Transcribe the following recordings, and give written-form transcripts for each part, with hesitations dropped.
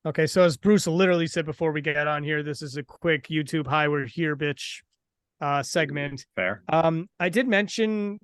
Okay, so as Bruce literally said before we get on here, this is a quick YouTube hi, we're here, bitch segment. Fair. I did mention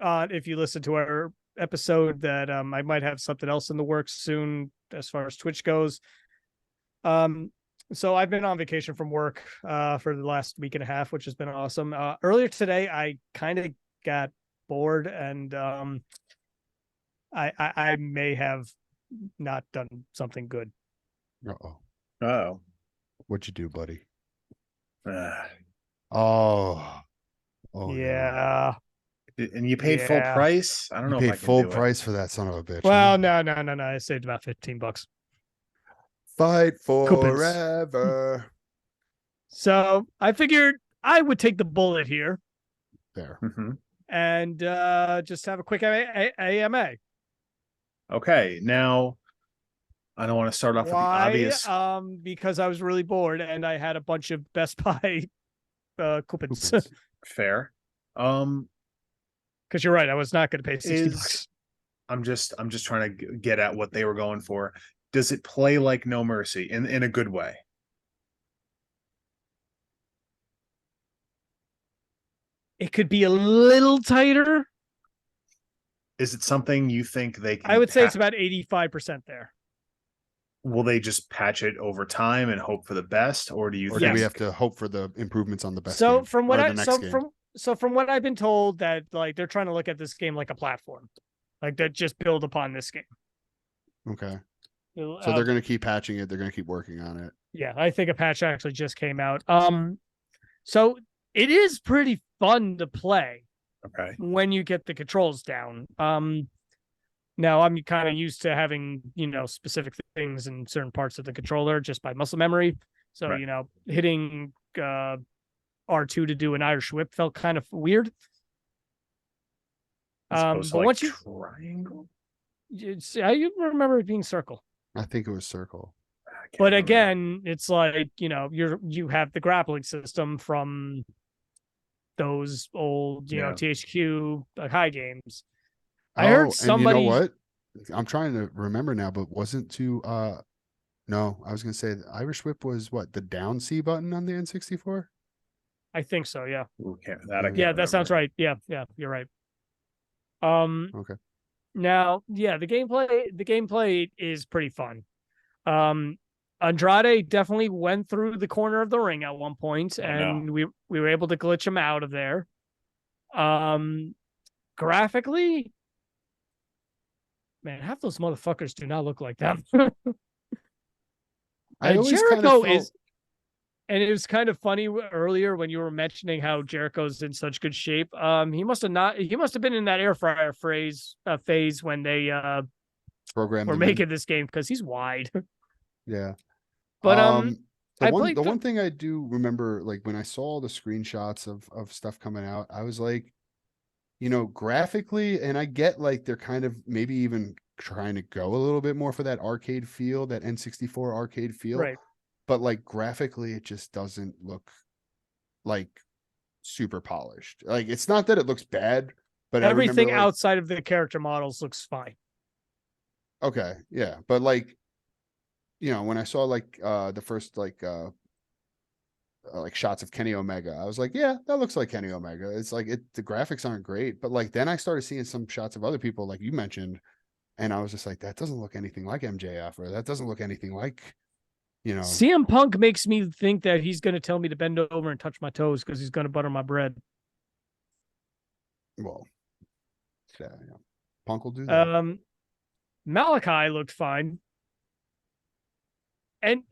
if you listen to our episode that I might have something else in the works soon as far as Twitch goes. So I've been on vacation from work for the last week and a half, which has been awesome. Earlier today, I kind of got bored and I may have not done something good. Uh-oh. Oh. What'd you do, buddy? Uh, Oh. Oh, yeah. and you paid full price? I don't You know if I paid can full do price for that son of a bitch. Well, huh? no. I saved about $15. Fight Coupons. forever. So I figured I would take the bullet here There. and just have a quick AMA. Okay, now I don't want to start off with the obvious. Because I was really bored and I had a bunch of Best Buy coupons. Fair. Because you're right, I was not going to pay $60. I'm just trying to get at what they were going for. Does it play like No Mercy in a good way? It could be a little tighter. Is it something you think they can? I would say it's about 85% there. Will they just patch it over time and hope for the best, or do you? Or do we have to hope for the improvements on the best? So game, from what from what I've been told, that like they're trying to look at this game like a platform, like that just build upon this game. Okay. So they're going to keep patching it. They're going to keep working on it. Yeah, I think a patch actually just came out. So it is pretty fun to play. Okay. When you get the controls down. Now I'm kind of used to having, specific things in certain parts of the controller just by muscle memory. So, right. Hitting R2 to do an Irish whip felt kind of weird. But once you triangle, I remember it being circle. I think it was circle. But again, it's like, you have the grappling system from those old, THQ high games. I heard somebody. And you know what? I'm trying to remember now, but wasn't no, I was gonna say the Irish whip was what, the down C button on the N64? I think so, yeah. Okay, that sounds right. Yeah, you're right. Okay. Now, yeah, the gameplay is pretty fun. Andrade definitely went through the corner of the ring at one point, and we were able to glitch him out of there. Graphically, man, half those motherfuckers do not look like that. Jericho is, and it was kind of funny earlier when you were mentioning how Jericho's in such good shape. He must have been in that air fryer phase when they were making this game, because he's wide. Yeah. But the one thing I do remember, like when I saw the screenshots of stuff coming out, I was like, graphically, and I get like they're kind of maybe even trying to go a little bit more for that arcade feel, that N64 arcade feel. Right. But like graphically, it just doesn't look like super polished. Like, it's not that it looks bad, but everything outside of the character models looks fine. Okay. Yeah. But like, when I saw like the first like shots of Kenny Omega, I was like, yeah, that looks like Kenny Omega. It's like the graphics aren't great, but like then I started seeing some shots of other people like you mentioned, and I was just like, that doesn't look anything like MJF, or that doesn't look anything like, CM Punk makes me think that he's going to tell me to bend over and touch my toes because he's going to butter my bread. Well, yeah. Punk will do that. Malachi looked fine. And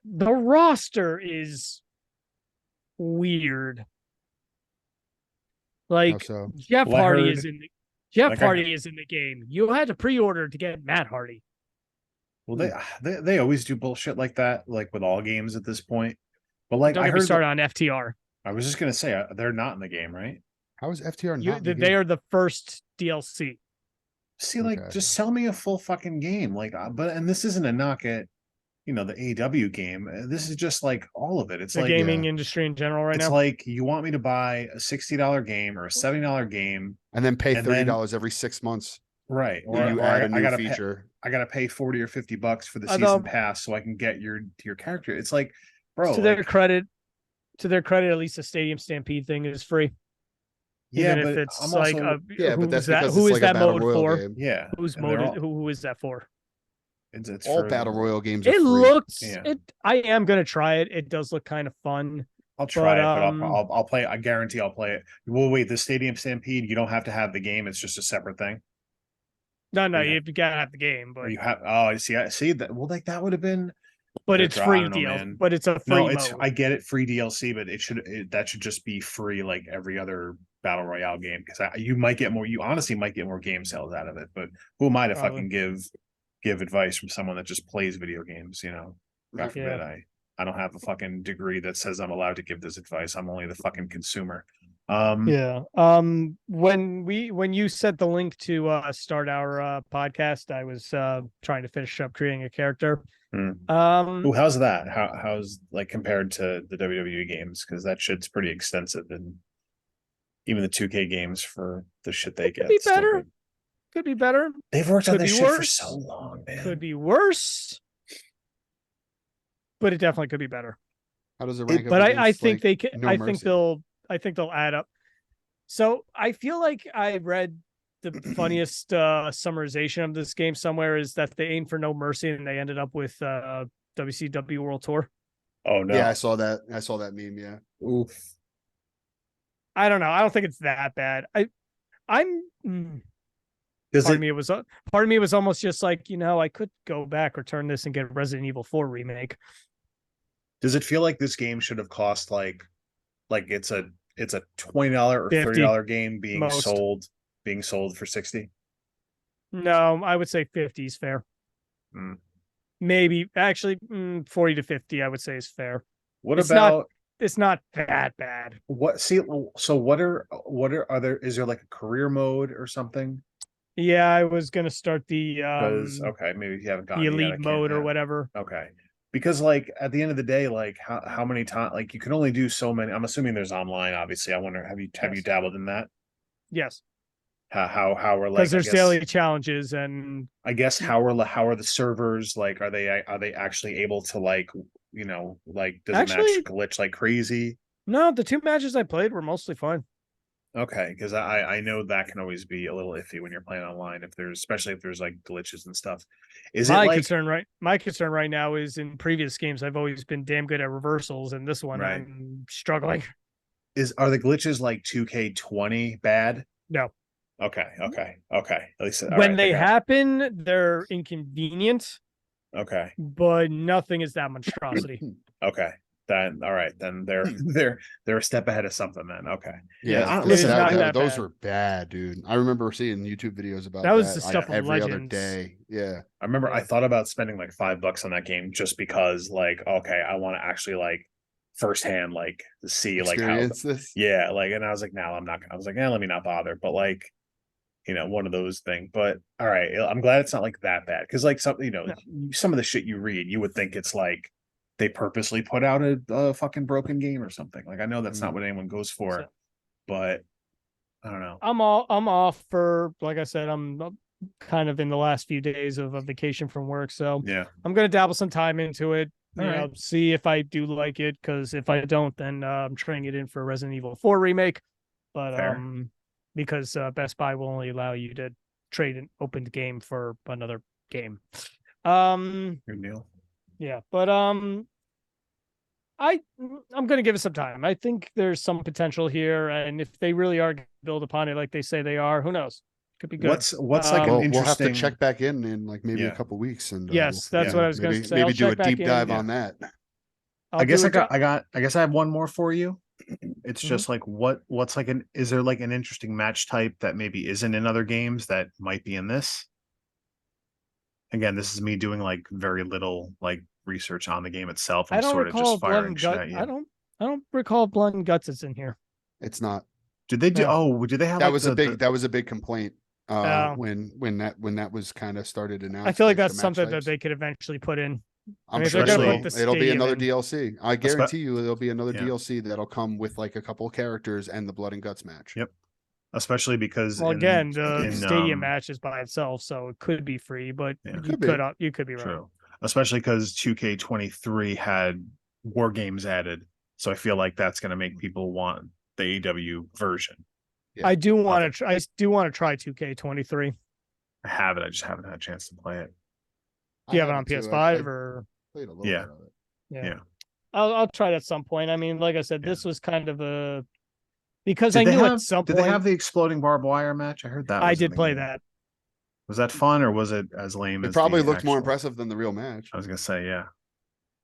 the roster is weird. Like, Jeff Hardy is in the game. You had to pre-order to get Matt Hardy. Well, they always do bullshit like that, like with all games at this point. But like, don't get me started on FTR. I was just gonna say they're not in the game, right? How is FTR not? They are the first DLC. See, like, just sell me a full fucking game, like. And this isn't a knock at, the AEW game. This is just like all of it. It's the like gaming industry in general right now. It's like you want me to buy a $60 game or a $70 game and then pay $30 every 6 months. Right. Or you add a new feature. I gotta pay $40 or $50 for the season pass so I can get your character. It's like, bro. To their credit, at least the Stadium Stampede thing is free. Yeah, Even but if it's I'm like, also, but that's because who it's is like that a battle mode royal for? game. Yeah, Who is that for? It's all for battle royal games are It free. looks Yeah. it. I am gonna try it. It does look kind of fun. I'll try it, but I'll play. I guarantee I'll play it. Well, wait, the Stadium Stampede, you don't have to have the game. It's just a separate thing. No, Yeah. you gotta have the game, but Or you have. Oh, I see that. Well, like that would have been. but it's free deal. But it's a free mode. I get it, free DLC, but that should just be free like every other battle royale game because you might get more. You honestly might get more game sales out of it. But who am I to fucking give advice from someone that just plays video games? You know, God forbid I don't have a fucking degree that says I'm allowed to give this advice. I'm only the fucking consumer. When you sent the link to start our podcast, I was trying to finish up creating a character. How's that? How's like compared to the WWE games? Because that shit's pretty extensive, and even the 2K games for the shit they get. Could be better. They've worked on this shit for so long, man. Could be worse, but it definitely could be better. How does it rank? But I think they can. I think they'll add up. So I feel like I read the funniest summarization of this game somewhere is that they aimed for no mercy and they ended up with WCW World Tour. Oh no! Yeah, I saw that meme. Yeah. Oof. I don't know. I don't think it's that bad. Part of me was almost just like, I could go back, return this, and get Resident Evil 4 remake. Does it feel like this game should have cost like it's a $20 or $30 game being sold for $60? No, I would say 50 is fair. Maybe actually 40 to 50 I would say is fair. It's not that bad. Is there like a career mode or something? Yeah, I was gonna start the maybe you haven't gotten the elite mode or whatever. Okay. Because like at the end of the day, like how many times, like you can only do so many. I'm assuming there's online, obviously. I wonder, have you dabbled in that? Yes. How are like, because there's daily challenges, and I guess how are the servers, like are they actually able to like does the match glitch like crazy? No, the 2 matches I played were mostly fine. Okay, because I know that can always be a little iffy when you're playing online, especially if there's like glitches and stuff. My concern right now is in previous games I've always been damn good at reversals, and this one I'm struggling. Are the glitches like 2K20 bad? No. Okay. At least when they happen, they're inconvenient. Okay. But nothing is that monstrosity. Okay. Then all right. Then they're a step ahead of something then. Okay. Yeah. Those were bad, dude. I remember seeing YouTube videos about that. Was the stuff of every Legends. Other day. Yeah. I remember I thought about spending like $5 on that game just because like, okay, I want to actually like firsthand like see experience like how this. Yeah, like, and I was like, no, I'm not. I was like, let me not bother. But like, one of those things. But all right, I'm glad it's not like that bad, because like some of the shit you read, you would think it's like they purposely put out a fucking broken game or something. Like I know that's not what anyone goes for, but I don't know. I'm off for, like I said, I'm kind of in the last few days of a vacation from work, so yeah, I'm gonna dabble some time into it. All see if I do like it, because if I don't, then I'm trading it in for a Resident Evil 4 remake. But Fair. Because Best Buy will only allow you to trade an opened game for another game. Good deal. Yeah, but I'm gonna give it some time. I think there's some potential here, and if they really are build upon it like they say they are, who knows? Could be good. What's like an interesting? We'll have to check back in like maybe a couple weeks, and yes, that's what I was going to say. Maybe do a deep dive on that. I guess I have one more for you. It's just like what's like is there like an interesting match type that maybe isn't in other games that might be in this? Again, this is me doing like very little like research on the game itself. I don't recall Blood and Guts. I don't recall Blood and Guts is in here. It's not. Did they do? No. Oh, did they have? That was a big complaint. When that was kind of started announced. I feel like that's something that they could eventually put in. I'm sure it'll be another DLC. I guarantee you there'll be another DLC that'll come with like a couple of characters and the Blood and Guts match. Yep. especially because again, the in, stadium match is by itself, so it could be free, but you could be right. True. Especially because 2K23 had War Games added. So I feel like that's going to make people want the AEW version. Yeah. I do want to try 2K23. I have it. I just haven't had a chance to play it. Do you have it on PS5 or? Played a little Yeah. bit of it. Yeah. I'll try it at some point. I mean, like I said, this was kind of a because Did I they knew have, at some did point they have the exploding barbed wire match? I heard that. I was in did the play game. that. Was that fun or was it as lame It as probably the looked more actual- impressive than the real match. I was gonna say, yeah.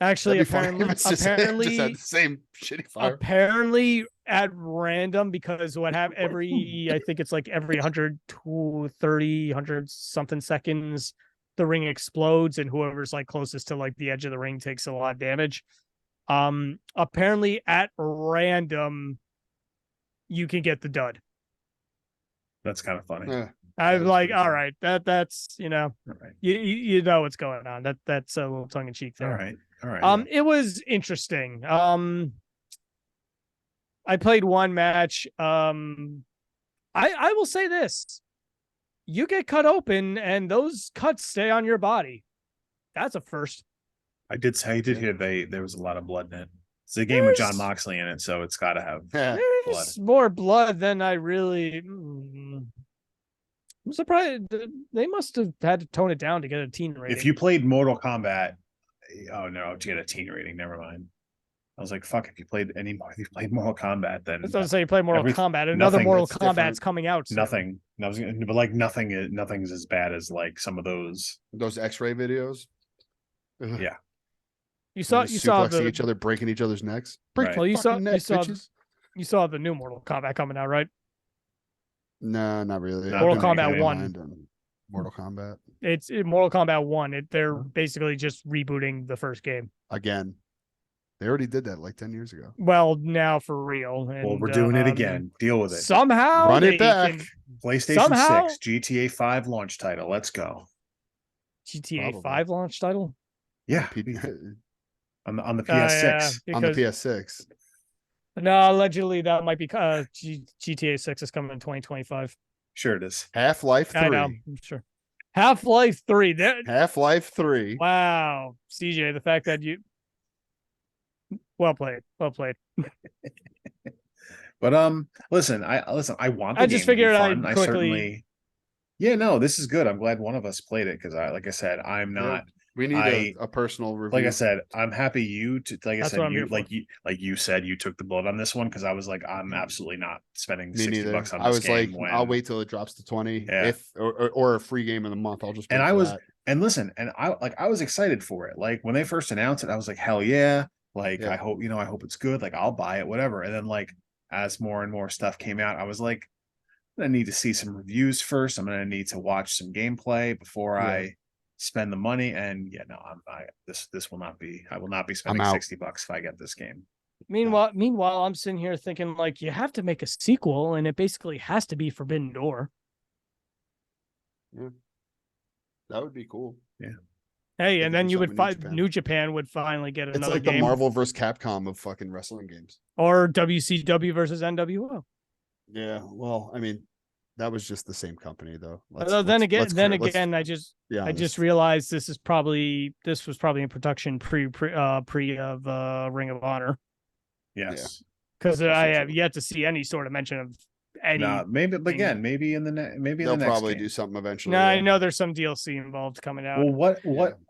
Actually, That'd be funny if apparently, it's just had the same shitty fire. apparently at random, because what happened I think it's like every 130, 100 something seconds, the ring explodes and whoever's like closest to like the edge of the ring takes a lot of damage. Apparently at random, you can get the dud. That's kind of funny. Yeah. I'm like, all funny. right, that's Right. you know what's going on. That's a little tongue in cheek there. All right. It was interesting. I played one match. I will say this: you get cut open, and those cuts stay on your body. That's a first. I did hear there was a lot of blood in it. It's a game with John Moxley in it, so it's got to have blood. There's more blood than I really. I'm surprised they must have had to tone it down to get a teen rating. If you played Mortal Kombat, oh no, to get a teen rating, never mind. I was like, fuck, if you played Mortal Kombat, then I was gonna say you play Mortal Kombat. Another Mortal Kombat's coming out soon. But like nothing's as bad as like some of those X-ray videos. Yeah. You saw each other, breaking each other's necks. Right. Well, you saw the new Mortal Kombat coming out, right? No, not really. Mortal Kombat 1. Mortal Kombat. It's Mortal Kombat 1. They're basically just rebooting the first game. Again. They already did that like 10 years ago. Well, now for real. And, well, we're doing it again. Deal with it. Somehow run it back. PlayStation 6, GTA 5 launch title. Let's go. GTA 5 launch title? Yeah. on the PS6. On the PS6. No, allegedly that might be GTA 6 is coming in 2025. Sure it is. Half-Life 3. I know, I'm sure. Half-Life 3. Half-Life 3. Wow. CJ, the fact that you well played. But listen, I want the I just game figured to be fun. I'd I quickly certainly this is good. I'm glad one of us played it because like I said, I'm not we need a personal review. Like I said, I'm happy you said you took the blood on this one because I was like, I'm absolutely not spending $60 on this game. I was like, I'll wait till it drops to 20 or a free game in the month. I'll just and I was that. And listen, and I was excited for it. Like when they first announced it, I was like, hell yeah. Like I hope it's good. Like I'll buy it, whatever. And then like as more and more stuff came out, I was like, I'm gonna need to see some reviews first. I'm gonna need to watch some gameplay before I spend the money. And this will not be. I will not be spending $60 if I get this game. Meanwhile, I'm sitting here thinking like you have to make a sequel, and it basically has to be Forbidden Door. Yeah, that would be cool. Yeah. Hey, and then you would find New Japan would finally get another game. It's like the Marvel versus Capcom of fucking wrestling games. Or WCW versus NWO. Yeah, well, I mean, that was just the same company though. Then again, I just realized this was probably in production pre of Ring of Honor. Yes. Because I have yet to see any sort of mention of any. Maybe in the next. They'll probably do something eventually. No, I know there's some DLC involved coming out.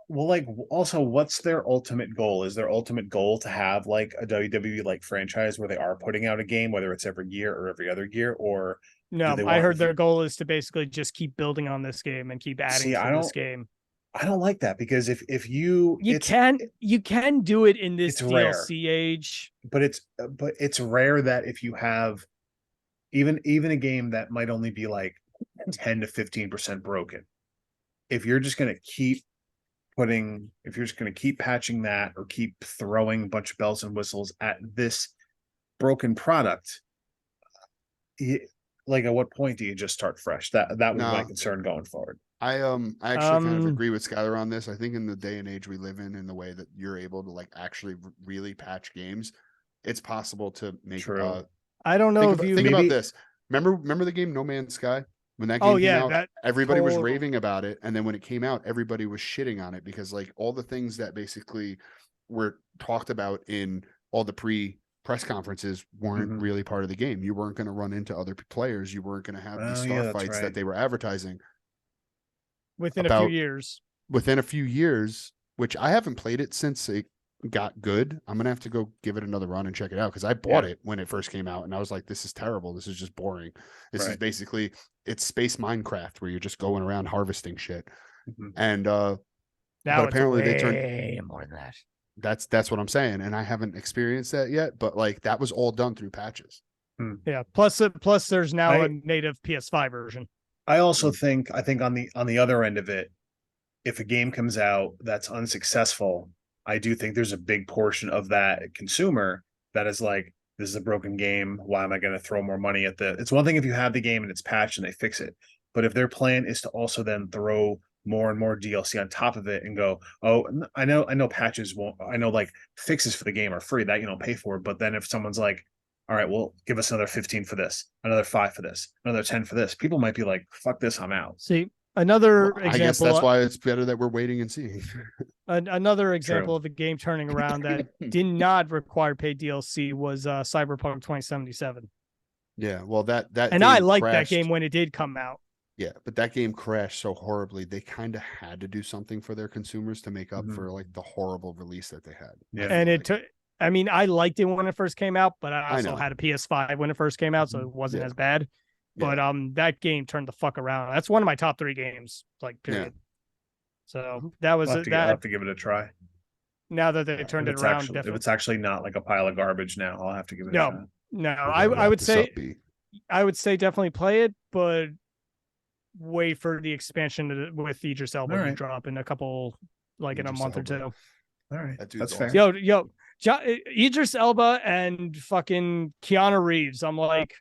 What's their ultimate goal? Is their ultimate goal to have like a WWE like franchise where they are putting out a game, whether it's every year or every other year, or no? I heard their goal is to basically just keep building on this game and keep adding to this game. I don't like that because if you can do it in this DLC rare. Age, but it's rare that if you have even a game that might only be like 10 to 15% broken, if you're just going to keep patching that or keep throwing a bunch of bells and whistles at this broken product, like at what point do you just start fresh? That was my concern going forward. I actually kind of agree with Skylar on this. I think in the day and age we live in the way that you're able to like actually really patch games, it's possible to make I don't know think about this. Remember the game No Man's Sky? When that game Oh came yeah, out, that everybody was total- raving about it, and then when it came out, everybody was shitting on it because like all the things that basically were talked about in all the press conferences weren't Mhm. really part of the game. You weren't going to run into other players. You weren't going to have these Oh, star yeah, that's fights that right. they were advertising within a few about years. within a few years, which I haven't played it since it got good. I'm gonna have to go give it another run and check it out because I bought Yeah. it when it first came out and I was like, this is terrible. This is just boring. This is Right. basically it's space Minecraft where you're just going around harvesting shit. Mhm. And Now but it's apparently way they turned more than that. that's what I'm saying. And I haven't experienced that yet, but like that was all done through patches. Yeah. Plus there's now I- a native PS5 version. I also think on the other end of it, if a game comes out that's unsuccessful, I do think there's a big portion of that consumer that is like, this is a broken game. Why am I going to throw more money at the? It's one thing if you have the game and it's patched and they fix it, but if their plan is to also then throw more and more DLC on top of it and go, oh, I know patches won't, I know like fixes for the game are free that you don't pay for, but then if someone's like, all right, well, give us another 15 for this, another 5 for this, another 10 for this, people might be like, fuck this, I'm out. See, another Well, example. I guess that's why it's better that we're waiting and seeing. Another example of a game turning around that did not require paid DLC was Cyberpunk 2077. Yeah, well that And I liked crashed. that game when it did come out. Yeah, but that game crashed so horribly. They kind of had to do something for their consumers to make up Mhm. for like the horrible release that they had. Yeah. And it took, I mean, I liked it when it first came out, but I also know. had a PS5 when it first came out, so it wasn't Yeah. as bad. But that game turned the fuck around. That's one of my top 3 games, like period. So that was I'll have to give it a try. now that they turned it around. If it's actually not like a pile of garbage now, I'll have to give it a No, shot. no, We're gonna I wrap would this say up, B. I would say definitely play it, but wait for the expansion with Idris Elba to Alright. drop in a couple, like in a Idris month or Elba. two. All right, That dude's that's fair. awesome. Yo, Idris Elba and fucking Keanu Reeves. I'm like,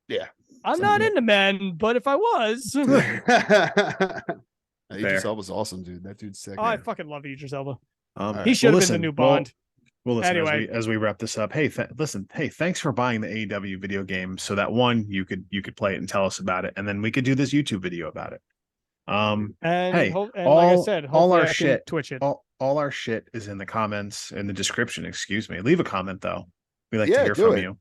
Yeah. I'm So not good. into men, but if I was, Idris Elba's awesome, dude. That dude's sick. I fucking love Idris Elba. Alright. He should have been the listen, new Bond. Well, listen, Anyway. as we wrap this up, hey, thanks for buying the AEW video game so that one you could play it and tell us about it, and then we could do this YouTube video about it. And, hey, and like I said, all hopefully our I can shit, Twitch it. all our shit is in the comments in the description. Excuse me. Leave a comment though. We like to Yeah, hear do from it. you.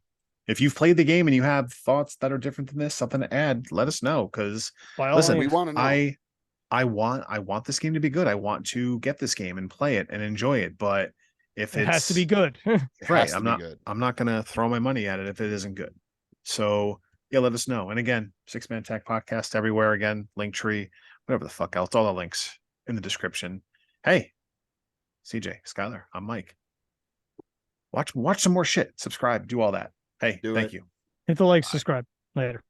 If you've played the game and you have thoughts that are different than this, something to add, let us know. Because By all listen, We means. want to know. I want this game to be good. I want to get this game and play it and enjoy it. But if It has to be good. It right, has to I'm be not good. I'm not gonna throw my money at it if it isn't good. So yeah, let us know. And again, 6 Man Tech Podcast everywhere. Again, Linktree, whatever the fuck else, all the links in the description. Hey, CJ, Skylar, I'm Mike. Watch some more shit. Subscribe, do all that. Hey, Do thank it. you. Hit the like, subscribe. Later.